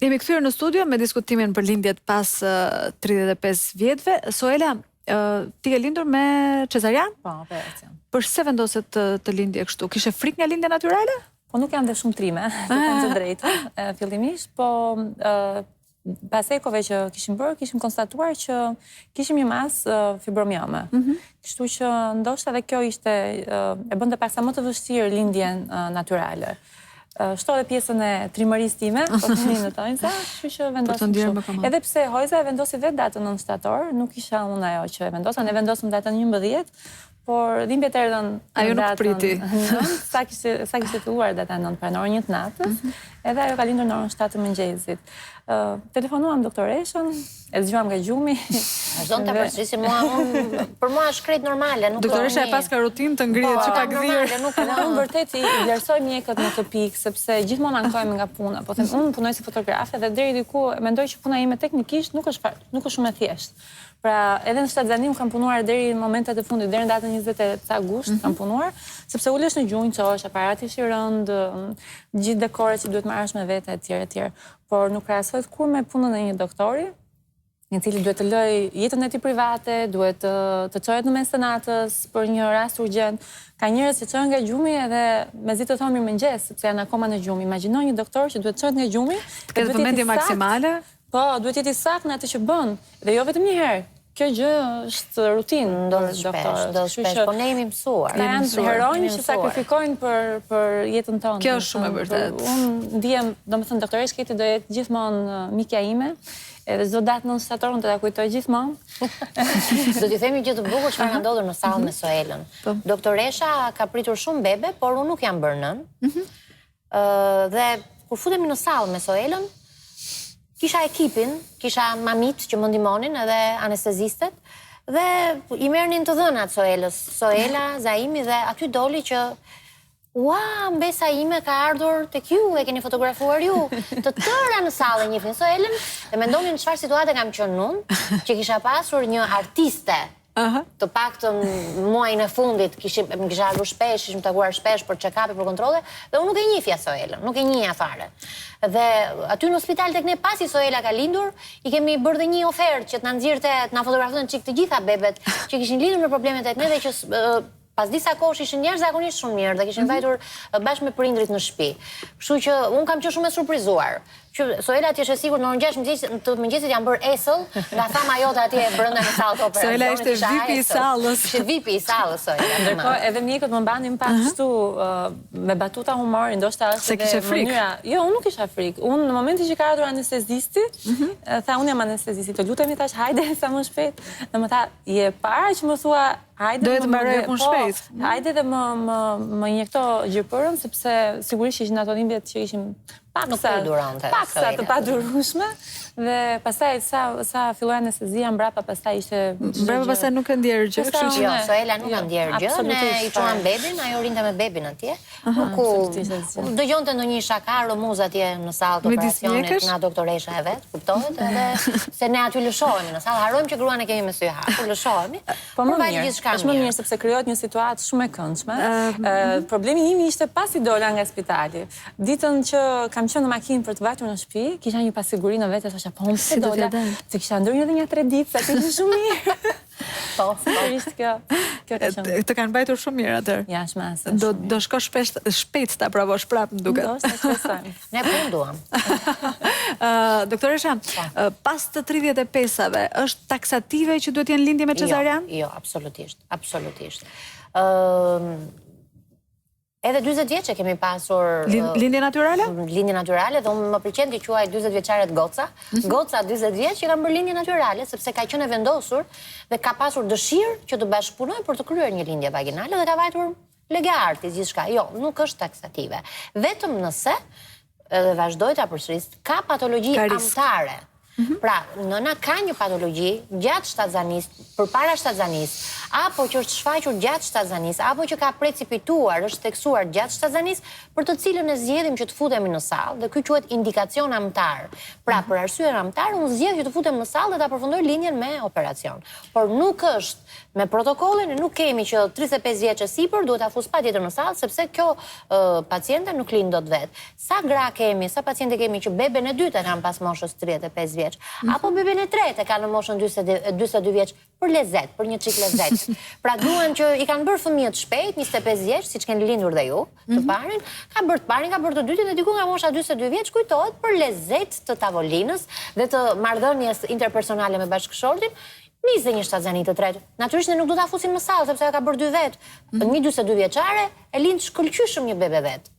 Jemi kthyer në studio me diskutimin për lindjet pas 35 vjetëve. Soela, ti ke lindur me cezarian? Po, operacion. Përse vendoset të lindje kështu? Kishe frikë nga lindja natyrale? Po nuk janë dhe shumë trime, të them të drejtën, fillimisht, po pas ekove që kishim bërë, kishim konstatuar që kishim një masë fibromiome. Kështu që ndoshta edhe kjo ishte, e bënte paksa më të vështirë lindjen natyrale. Shto dhe pjesën e trimërisë time, po të një në tojnësa, kështu që vendosim shumë. Edhe pse Hojza e vendosi vetë datën 9 shtator, nuk isha unë ajo që e vendosa, ne vendosëm datën 11, por dhimbjet erdhën ajo nuk priti. Sa kishte filluar data 9 pra në orën 1 të natës, edhe ajo ka lindur në orën 7 të mëngjesit. Telefonuam doktoreshën, e dëgjuam nga gjumi. Vazhdon ta përsërisin për mua është krejt normale, nuk. Doktoresha e pas ka rutinë të ngrihet që pak dhirë. Unë vërtet i vlerësoj mjekët në të pikë, sepse gjithmonë ankojmë nga puna. Po them, unë punoj si fotografe dhe deri diku mendoj që puna ime teknikisht nuk është shumë e thjeshtë. Pra, edhe në shtatë zanim kam punuar deri në momentet e fundit, deri në datën 28 agusht kam punuar, sepse ulesh në gjunjë, çosh, aparati është i rënd, gjithë dekoret që duhet marrësh me vete etj. Por nuk krahasohet kur me punën e një doktori, i cili duhet të lëj jetën e tij private, duhet të çohet në mes të natës për një rast urgjent. Ka njerëz që çohen nga gjumi edhe mezi të thonë mirëmëngjes, sepse janë akoma në gjumi. Imagjino një doktor që duhet çohet nga gjumi, ka vëmendje maksimale. Po, duhet jeti sakt në atë që bën, dhe jo vetëm një herë. Kjo gjë është rutinë ndodh shpesh, po ne jemi mësuar. Ne janë heronj që sakrifikojnë për jetën tonë. Kjo është shumë e vërtetë. Unë ndihem, domethënë doktoresh Keti do jetë gjithmonë mikja ime, edhe çdo datë 9 shtator unë të ta kujtoj gjithmonë. Do t'i themi gjë të bukur çfarë ka ndodhur në sallën me Soelën. Doktoresha ka pritur shumë bebe, por unë nuk jam bërë nën. Dhe kur futemi në sallë me Soelën, kisha ekipin, kisha mamit që më ndihmonin edhe anestezistet, dhe i merrnin të dhënat Soelës. Soela, Zaimi, dhe aty doli që ua, mbesa ime ka ardhur tek ju, e keni fotografuar ju. Të tëra në sallë njihnin Soelën dhe mendonin çfarë situate kam qenë unë, që kisha pasur një artiste. Të paktën muajin e fundit më kisha ardhur shpesh, ishim takuar shpesh për check-up-e, për kontrolle, dhe unë nuk e njihja Soelën, nuk e njihja fare. Dhe aty në spital tek ne pasi Soela ka lindur, i kemi bërë dhe një ofertë që të na nxirrte, të na fotografonte çik të gjitha bebet që kishin lindur me probleme tek ne dhe që pas disa kohësh ishin njerëz zakonisht shumë mirë dhe kishin vajtur bashkë me prindrit në shtëpi. Kështu që unë kam qenë shumë e surprizuar. Që Soela ti është e sigurt në orën 6 të mëngjesit janë bërë esëll, nga thama jote atje brenda në sallë të operacionit. Soela ishte VIP-i i sallës. Ishte VIP-i i sallës Soela. Ndërkohë edhe mjekët më mbanin pak kështu me batuta humori, ndoshta se kishe frikë. Jo, unë nuk kisha frikë. Unë në momentin që ka ardhur anestezisti, tha unë jam anestezisti, të lutemi tash hajde sa më shpejt. Dhe më tha, je para që më thua hajde. Dohet të mbaroj punë shpejt. Hajde dhe më injekto gjepërën, sepse sigurisht ishin ato dhimbjet që ishin paksa të padurueshme, dhe pastaj sa filloi anestezia mbrapa, pastaj ishte mbrapa, pastaj nuk e ndjerë gjë, kështu që jo, Soela nuk e ndjerë gjë, ne i çuam bebin, ajo rinte me bebin atje. Nuk dëgjonte ndonjë shakar o muz atje në sallë të operacionit nga doktoresha e vet, kuptohet, edhe se ne aty lëshohemi në sallë, harrojmë që gruan e kemi me sy hapur, lëshohemi. Po më mirë, është më mirë sepse krijohet një situatë shumë e këndshme. Problemi im ishte pasi dola nga spitali. Ditën që kam qenë në makinë për të vajtur në shtëpi, kisha një pasiguri në vetes, thosha, po unë pse dola, se kisha ndërnjë edhe një 3 ditë, sa të ishte shumë mirë. Po, sigurisht kjo ka qenë. Të kanë mbajtur shumë mirë atëherë. Jashtë. Do shkosh shpejt ta provosh prapë, më duket. Do, shpresojmë. Ne po duam. Doktoresha, pas të 35-ave, është taksative që duhet jenë lindje me cezarian? Jo, absolutisht, absolutisht. Edhe 40 vjeçe kemi pasur lindje natyrale? Lindje natyrale, dhe unë më pëlqen t'i quaj 40 vjeçaret goca. Goca 40 vjeç që kanë bërë lindje natyrale, sepse ka qenë e vendosur dhe ka pasur dëshirë që të bashkëpunojë për të kryer një lindje vaginale dhe ka vajtur legarti gjithçka. Jo, nuk është taksative. Vetëm nëse, edhe vazhdoj ta përsëris, ka patologji anëtare. Pra, nëna ka një patologji gjatë shtatzanisë, përpara shtatzanisë, apo që është shfaqur gjatë shtatzanisë, apo që ka precipituar, është theksuar gjatë shtatzanisë, për të cilën e zgjedhim që të futemi në sallë, dhe ky quhet indikacion amtar. Pra, për arsye amtar, unë zgjedh që të futem në sallë dhe ta përfundoj linjen me operacion. Por nuk është me protokollin, nuk kemi që 35 vjeç e sipër duhet ta fus patjetër në sallë, sepse kjo paciente nuk lind dot vet. Sa gra kemi, sa paciente kemi që beben e dytë kanë pas moshës 35 vjeç, apo beben e tretë kanë në moshën 42 vjeç për lezet, për një çik lezet. Pra duan që i kanë bërë fëmijët shpejt, 25 vjeç, siç keni lindur dhe ju, të parin, ka bërë të parin, ka bërë të dytin dhe diku nga mosha 42 vjeç kujtohet për lezet të tavolinës dhe të marrëdhënies interpersonale me bashkëshortin. Nisë një shtatzani të tretë. Natyrisht ne nuk do ta fusim në sallë sepse ajo ka bërë 2 vet. Një 42 vjeçare e lind shkëlqyshëm një bebe vet.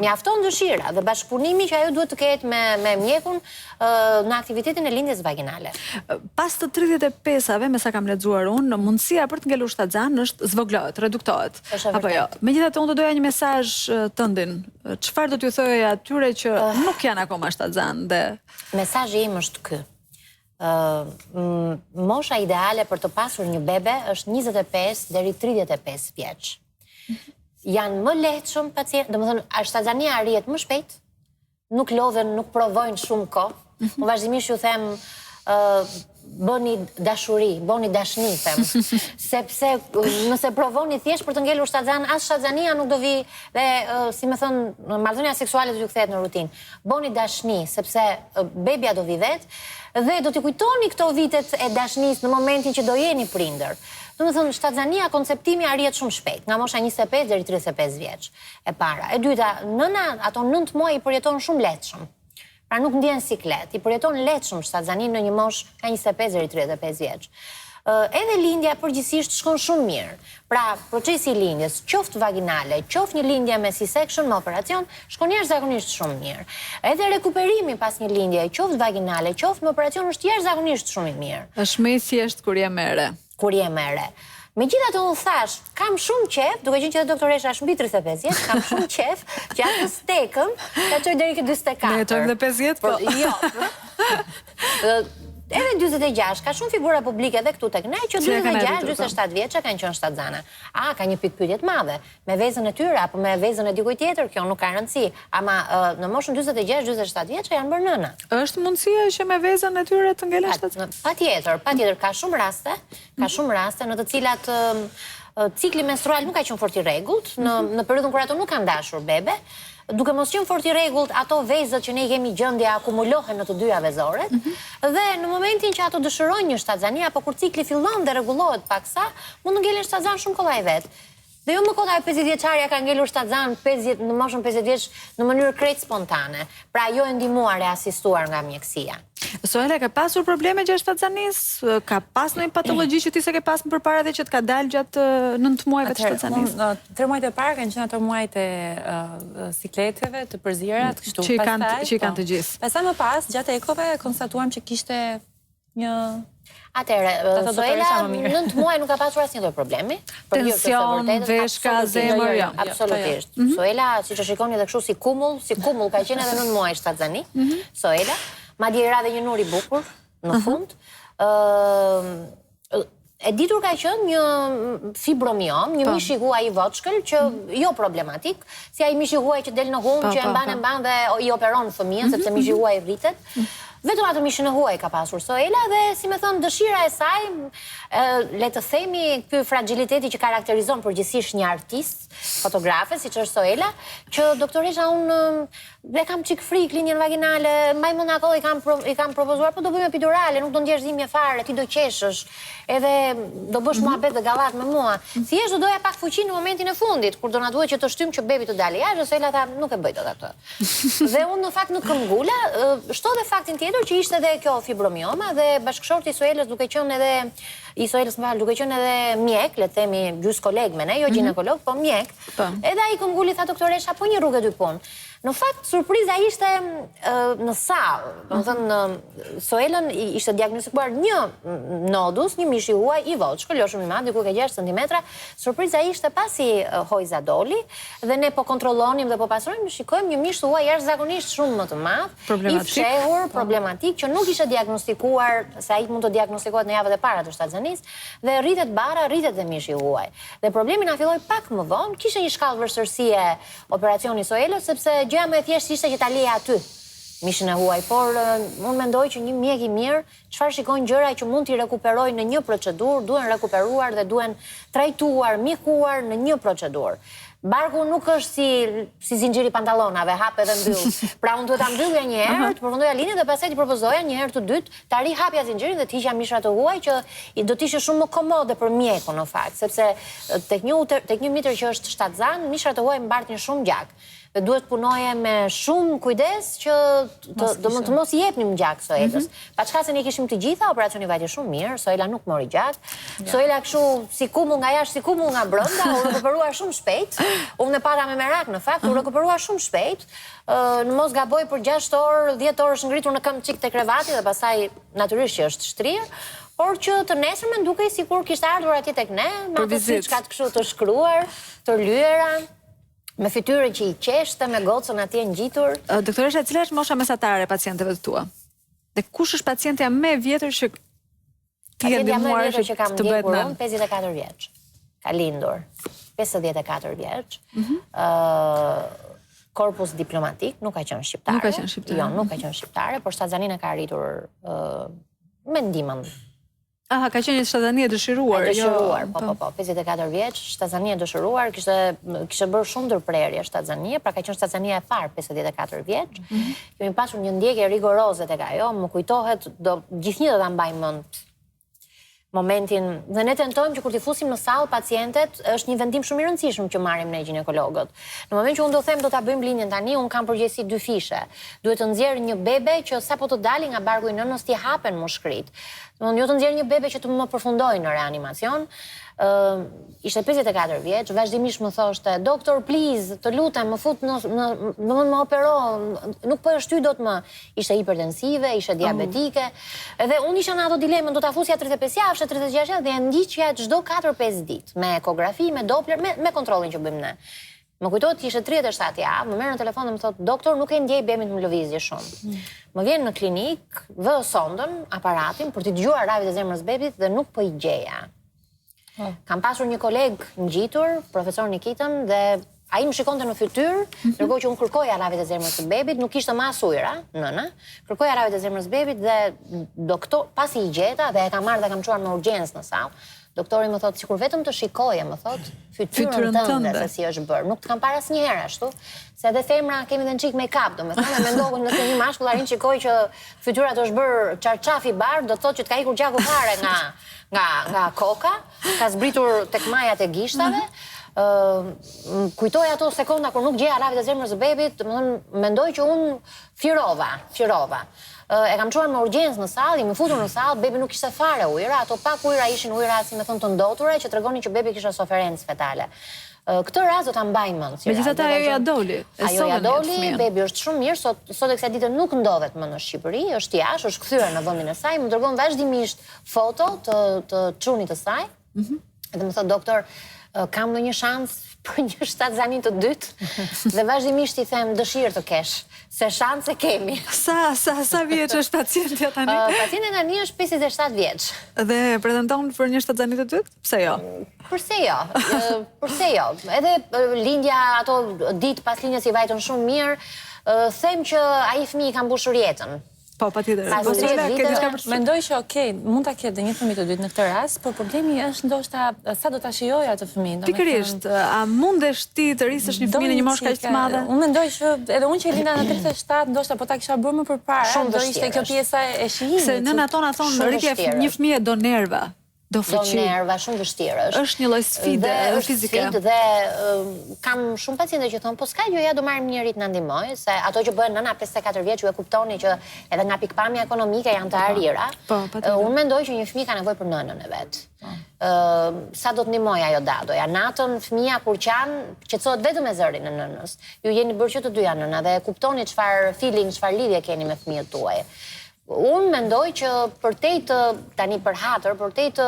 Mjafton dëshira dhe bashkëpunimi që ajo duhet të ketë me mjekun në aktivitetin e lindjes vaginale. Pas të 35-ave, me sa kam lexuar unë, mundësia për të ngelur shtatzan është zvoglohet, reduktohet. Apo jo. Megjithatë unë do doja një mesazh tëndin. Çfarë do t'ju thojë atyre që nuk janë akoma shtatzan dhe mesazhi im është ky. Mosha ideale për të pasur një bebe është 25 deri 35 vjeç. Janë më lehtëshëm pacientë, domethënë shtatzania arrihet më shpejt, nuk lodhen, nuk provojnë shumë kohë. Unë vazhdimisht ju them bëni dashuri, bëni dashni, them. Sepse nëse provoni thjesht për të ngelur shtatzan, as shtatzania nuk do vi dhe si më thon, marrëdhënia seksuale do t'ju kthehet në rutinë. Bëni dashni, sepse bebia do vi vetë dhe do t'i kujtoni këto vitet e dashnisë në momentin që do jeni prindër. Domethënë shtatzania, konceptimi arrihet shumë shpejt, nga mosha 25 deri 35 vjeç. E para. E dyta, nëna ato 9 muaj i përjeton shumë lehtëshëm. Pra nuk ndjen siklet, i përjeton lehtëshëm shtatzanin në një moshë nga 25 deri 35 vjeç. Edhe lindja përgjithsisht shkon shumë mirë. Pra, procesi i lindjes, qoftë vaginale, qoftë një lindje me C-section, me operacion, shkon jashtëzakonisht shumë mirë. Edhe rekuperimi pas një lindje, qoftë vaginale, qoftë me operacion, është jashtëzakonisht shumë i mirë. Është më i thjeshtë kur je me re. Kur je me re. Megjithatë unë thash, kam shumë qef, duke qenë që doktoresha është mbi 35 vjeç, kam shumë qef që atë stekën ta çoj deri ke 44. Ne jetojmë dhe 50, po. Jo. Edhe 46, ka shumë figura publike edhe këtu tek ne që 46-47 vjeçë kanë qenë shtatzana. Ka një pikë pyetje të madhe, me vezën e tyre apo me vezën e dikujt tjetër, kjo nuk ka rëndësi, ama në moshën 46-47 vjeçë janë bërë nëna. Është mundësia që me vezën e tyre të ngelen shtatzana? Patjetër, ka shumë raste në të cilat cikli menstrual nuk ka qenë fort i rregullt, në periudhën kur ato nuk kanë dashur bebe. Duke mos qenë fort i rregullt, ato vezët që ne kemi gjendje akumulohen në të dyja vezoret, dhe në momentin që ato dëshirojnë një shtatzani, apo kur cikli fillon dhe rregullohet paksa, mund të ngelen shtatzan shumë kollaj vet. Dhe jo më kollaj 50 vjeçaria ka ngelur shtatzan në moshën 50 vjeç në mënyrë krejt spontane, pra jo e ndihmuar e asistuar nga mjekësia. Soela, ka pasur probleme gjatë shtatzanisë? Ka pas ndonjë patologji që ti se ke pas më përpara dhe që të ka dalë gjatë 9 muajve të shtatzanisë? 3 muajt e parë kanë qenë ato muajt e sikleteve, të përzirat, kështu. Që i kanë të gjithë. Pastaj më pas, gjatë ekove konstatuam që kishte një Atëherë, Soela 9 muaj nuk ka pasur asnjë lloj problemi. Tension, veshka, zemër, jo. Absolutisht. Soela, siç e shikoni edhe kështu si kumull ka qenë edhe 9 muaj shtatzani. Soela, madje ra dhe një nur i bukur në fund. E ditur ka qenë një fibromiom, një mish i huaj i voçkël që jo problematik, si ai mish i huaj që del në humb, që e mban dhe i operon fëmijën sepse mishi i huaj rritet. Vetëm atë mishin e huaj ka pasur Soela dhe, si me thënë, dëshira e saj, le të themi, ky fragiliteti që karakterizon përgjithsisht një artist, fotografe, siç është Soela, që doktoresha unë dhe kam çik frikë linjen vaginale, mbaj mend ato i kam propozuar, po do bëjmë epidurale, nuk do ndjesh dhimbje fare, ti do qeshësh, edhe do bësh muhabet dhe gallat me mua. Thjesht do doja pak fuqi në momentin e fundit, kur do na duhet që të shtym që bebi të dalë jashtë, Soela tha, nuk e bëj dot atë. Dhe unë në fakt nuk këmbgula, shtodhe faktin tjetër që ishte edhe kjo fibromioma dhe bashkëshorti i Soelës duke qenë edhe i Soelës më falë, duke qenë edhe mjek, le të themi gjys koleg me ne, jo ginekolog, po mjek. Edhe ai këmbguli tha doktoresha, po një rrugë dy punë. Në fakt, surpriza ishte në sallë. Domethënë, Soelën ishte diagnostikuar një nodus, një mish i huaj i votë, shkëlqyoshëm i madh, diku ka 6 cm. Surpriza ishte pasi hojza doli dhe ne po kontrollonim dhe po pasojmë, shikojmë një mish të huaj jashtëzakonisht shumë më të madh, i fshehur, problematik, që nuk ishte diagnostikuar, se ai mund të diagnostikohet në javët e para të shtatzanisë, dhe rritet bara, rritet dhe mishi i huaj. Dhe problemi na filloi pak më vonë, kishte një shkallë vështirësie operacioni Soelës, sepse gjëja më e thjeshtë ishte që ta leja aty mishin e huaj, por unë mendoj që një mjek i mirë, çfarë shikojnë gjëra që mund t'i rekuperojnë në një procedurë, duhen rekuperuar dhe duhen trajtuar, mjekuar në një procedurë. Barku nuk është si zinxhiri pantallonave, hap edhe mbyll. Pra unë duhet ta mbyllja një herë, të përfundoja linjën dhe pastaj të propozoja një herë të dytë, ta rihapja zinxhirin dhe të hiqja mishrat e huaj që do të ishte shumë më komode për mjekun në fakt, sepse tek një mitër që është shtatzan, mishrat e huaj mbartin shumë gjak. Dhe duhet punoje me shumë kujdes që të mos i jepnim gjak Soelës. Pa çka se ne kishim të gjitha, operacioni vajti shumë mirë, Soela nuk mori gjak. Soela kështu si kumull nga jashtë, si kumull nga brenda, u rekuperua shumë shpejt. Unë e pata me merak në fakt, u rekuperua shumë shpejt. Në mos gaboj për 6 orë, 10 orë është ngritur në këmbë çik te krevati dhe pastaj natyrisht që është shtrirë. Por që të nesërmen dukej sikur kishte ardhur atje tek ne, me ato siçkat kështu të shkruar, të lyera. Me fytyrë që i qeshte, me gocën atje ngjitur. Doktoresha, cila është mosha mesatare e pacientëve të tua? Dhe kush është pacientja më e vjetër që ti e ndihmuar që kam ndjekur unë, 54 vjeç. Ka lindur 54 vjeç. Korpus diplomatik, nuk ka qenë shqiptare. Nuk ka qenë shqiptare. Jo, nuk ka qenë shqiptare, por shtatzanin e ka arritur me ndihmën. Aha, ka qenë një shtatzani e dëshiruar. E dëshiruar, po, 54 vjeç, shtatzani e dëshiruar, kishte bërë shumë ndërprerje shtatzanie, pra ka qenë shtatzania e parë 54 vjeç. Kemi pasur një ndjekje rigoroze tek ajo, më kujtohet, gjithnjë do ta mbaj mend momentin, dhe ne tentojmë që kur t'i fusim në sallë pacientet, është një vendim shumë i rëndësishëm që marrim ne ginekologët. Në moment që unë do them do ta bëjmë linjën tani, unë kam përgjegjësi 2 fishe. Duhet të nxjerr një bebe që sapo të dali nga barku i nënës t'i hapen mushkrit. Domthonë jo të nxjerr një bebe që të më përfundojë në reanimacion. Ishte 54 vjeç, vazhdimisht më thoshte, doktor, please, të lutem, më fut më opero, nuk po e shty dot më. Ishte hipertensive, ishte diabetike, edhe unë isha në ato dilemën, do ta fusja 35 javë, 36 javë, dhe e ndiqja çdo 4-5 ditë, me ekografi, me Doppler, me kontrollin që bëjmë ne. Më kujtohet ishte 37 javë, më merr në telefon dhe më thotë, doktor, nuk e ndjej bebin të më lëvizje shumë. Më vjen në klinik, vë sondën, aparatin, për t'i dëgjuar ravit e zemrës bebit dhe nuk po i gjeja. Kam pasur një koleg ngjitur, profesor Nikitën, dhe ai më shikonte në fytyrë, ndërkohë që unë kërkoja ravit e zemrës së bebit, nuk kishte më as ujëra, nëna. Kërkoja ravit e zemrës së bebit dhe doktor, pasi i gjeta dhe e kam marrë dhe kam çuar në urgjencë në sallë, doktori më thotë, sikur vetëm të shikoje, më thotë, fytyrën tënde se si është bërë. Nuk të kam parë asnjëherë ashtu, se edhe femra kemi dhe në çik make-up, domethënë mendoj nëse një mashkull arrin shikoj që fytyra të është bërë çarçaf i bardhë, do të thotë që të ka ikur gjaku fare nga koka, ka zbritur tek majat e gishtave. Kujtoj ato sekonda kur nuk gjeja ravit e zemrës së bebit, domethënë mendoj që unë firova. E kam çuar me urgjencë në sallë, më futur në sallë, bebi nuk kishte fare ujëra, ato pak ujëra ishin ujëra si më thon të ndotura që tregonin që bebi kishte soferencë fetale. Këtë rast do ta mbaj mend. Megjithatë ajo ja doli. Ajo ja doli, bebi është shumë mirë, sot e kësaj dite nuk ndodhet më në Shqipëri, është jashtë, është kthyer në vendin e saj, më dërgon vazhdimisht foto të çunit të saj. Dhe më thot, doktor, kam ndonjë shans për një shtatzani të dytë, dhe vazhdimisht i them dëshirë të kesh, se shanse kemi. Sa vjeç është pacientja tani? Pacientja tani është 57 vjeç. Dhe pretendon për një shtatzani të dytë? Pse jo? Përse jo? Përse jo? Edhe lindja, ato ditë pas lindjes i vajtën shumë mirë, them që ai fëmijë ka mbushur jetën. Po, patjetër. Mendoj që okej, mund ta ketë një fëmijë të dytë në këtë rast, por problemi është ndoshta sa do ta shijojë atë fëmijë. Pikërisht, a mundesh ti të rrisësh një fëmijë në një moshë kaq të madhe? Unë mendoj që edhe unë që linda në 37, ndoshta po ta kisha bërë më përpara, do ishte kjo pjesa e shijimit. Se nëna tona thonë rritja një fëmije do nerva. Do fuqi. nerva, shumë vështirë është. Është një lloj sfide fizike. Është sfidë dhe kam shumë pacientë që thonë, po s'ka gjë, ja do marrim njërit na ndihmoj, se ato që bëhen nëna 54 vjeç ju e kuptoni që edhe nga pikpamja ekonomike janë të arira. Unë mendoj që një fëmijë ka nevojë për nënën e vet. Sa do të ndihmoj ajo dadoja. Natën fëmia kur qetësohet vetëm me zërin e nënës. Ju jeni bërë që të dyja nëna dhe kuptoni çfarë feeling, çfarë lidhje keni me fëmijët tuaj. Unë mendoj që përtej të tani për hatër, përtej të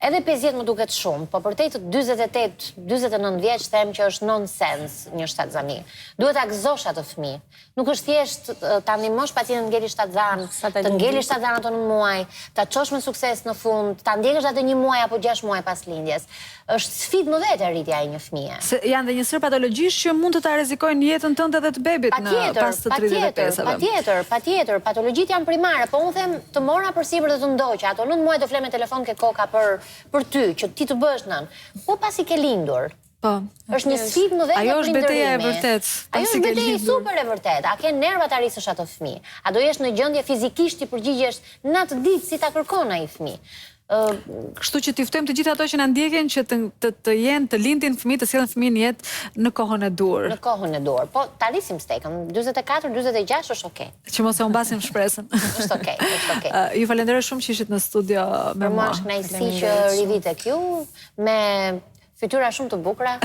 edhe 50 më duket shumë, po përtej të 48-49 vjeç them që është nonsens një shtatzani. Duhet ta gëzosh atë fëmijë. Nuk është thjesht ta ndihmosh pacientin ngeli shtatzan, të ngeli shtatzan ato në muaj, ta çosh me sukses në fund, ta ndjekësh atë 1 muaj apo 6 muaj pas lindjes. Është sfidë më vete rritja e një fëmie. Se janë dhe një sër patologjish që mund të ta rrezikojnë jetën tënde dhe të bebit në pas të 35-ve. Patjetër, patologjitë janë primare, po unë them të mora përsipër dhe të ndoqa. Ato 9 muaj do fle me telefon ke koka për ty, që ti të bësh nën. Po pasi ke lindur. Po. Është një sfidë më vete. Ajo është betejë e vërtet. Ajo është betejë super e vërtet. A ke nerva ta rrisësh atë fëmijë? A do jesh në gjendje fizikisht të përgjigjesh në atë ditë si ta kërkon ai fëmijë? Kështu që t'i ftojmë të gjithë ato që na ndjekin që të lindin fëmijë, të sjellin fëmijën jetë në kohën e dur. Në kohën e dur. Po ta rrisim stekën. 44, 46 është okay. Që mos e humbasim shpresën. Është okay, është okay. Ju falenderoj shumë që ishit në studio me mua. Është kënaqësi që rivi tek ju me fytyra shumë të bukura.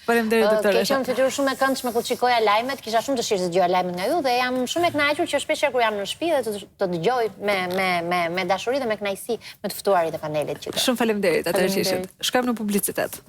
Faleminderit doktoresha. Ke qenë fytyrë shumë e këndshme kur shikoja lajmet, kisha shumë dëshirë të dëgjoja lajmet nga ju dhe jam shumë e kënaqur që shpesh kur jam në shtëpi dhe të dëgjoj me dashuri dhe me kënaqësi me të ftuarit e panelit që. Shumë faleminderit atëherë që ishit. Shkojmë në publicitet.